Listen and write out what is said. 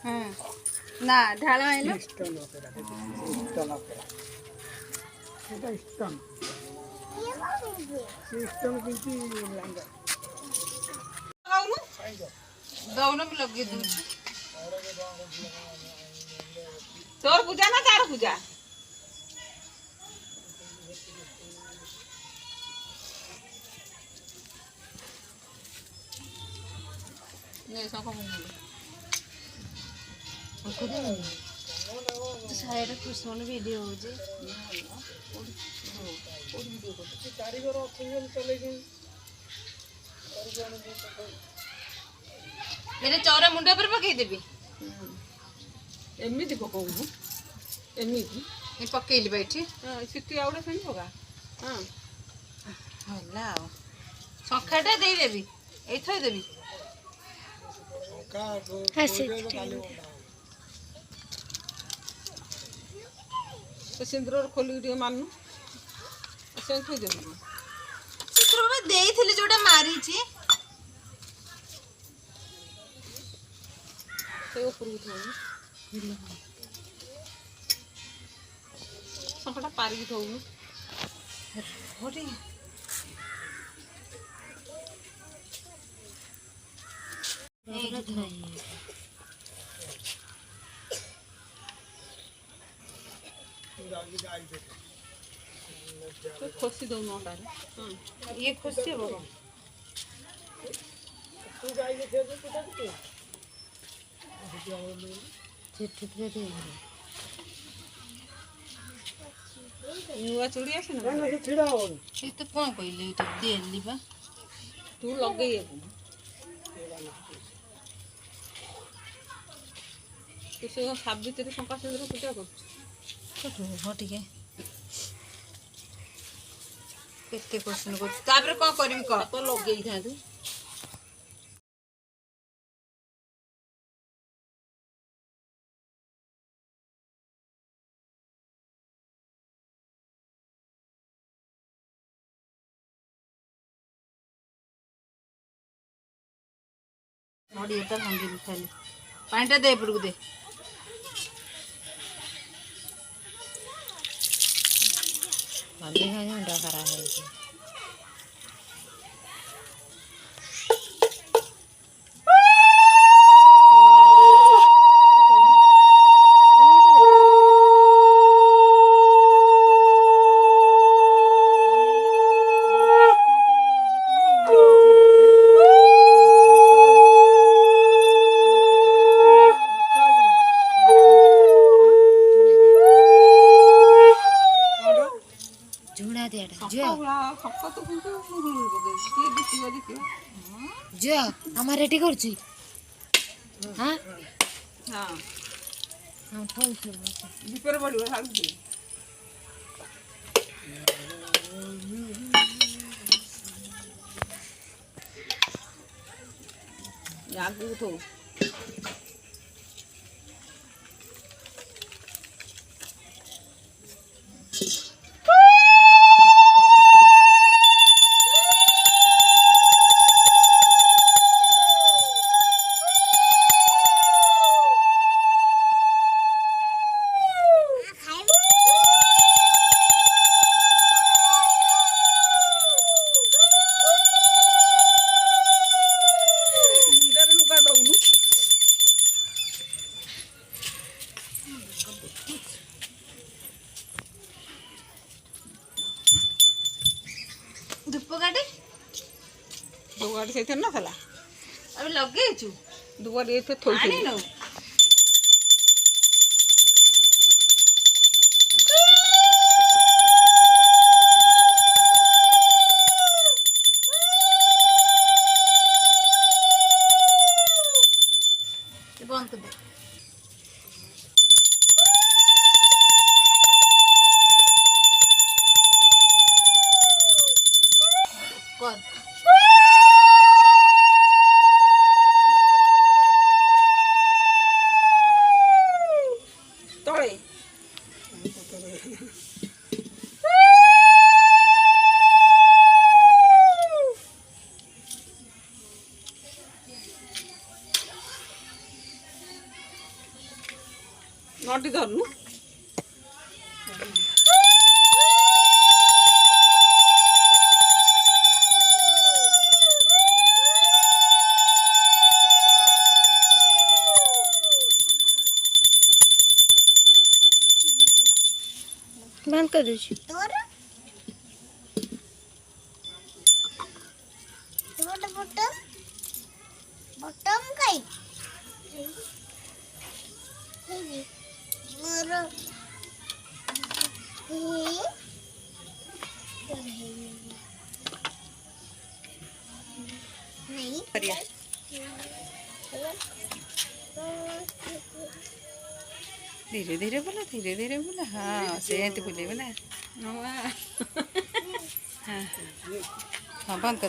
हां ना ढाल आइलो स्टोन ओपेरा स्टोन ओपेरा এটা স্টোন स्टोन किंती लांगा गाउनु दौन भी लगे दू तोर पूजा ना तार पूजा नहीं सको मुंगल को दे तो साइड कुछ सोन वीडियो हो जे कोड वीडियो को कारीगर ऑप्शन चले गए मेरे चौरा मुंडा पर पकई देबी एमिति पकाऊ एमिति ये पकईली बैठी हां सिटी आउडे सेन पका हां हला संखाटा देई देबी एई थई देबी का तो सिंदूर खोली टे मानू से थई देबी सिंदूर में देई थिले जोटा मारी छी से ऊपर उठो संकटा पारी की थोउ होडी तो खोसी दो ना डाले ये खुशी हो तू गाय के थे तो कुटा के चिट्ठी दे नुआ चूड़ी आसे ना ना छिड़ा हो ये तो कौन कहले तो देली बा तू लगे तू से साबित्री संका से पूजा कर तो हो ठीक है केते क्वेश्चन को तापर कोन करबी क तो लगे था तू नोडी एटा भांगी खाली पानीटा दे पुरु दे भांगी खाई अंडा करा है जो हमार रेडी करछि हां हां हां फल से दीपर बड़ियो हाल दे यागु तो दुआर से थे ना थला अब लगे छु दुआर ये थे थोई आनी न बंद कर दे कर तळे नटी धरनु बंद कर दीजिए बटम काई धीरे धीरे बोला हाँ से बुलेबे ना हाँ हाँ बंद कर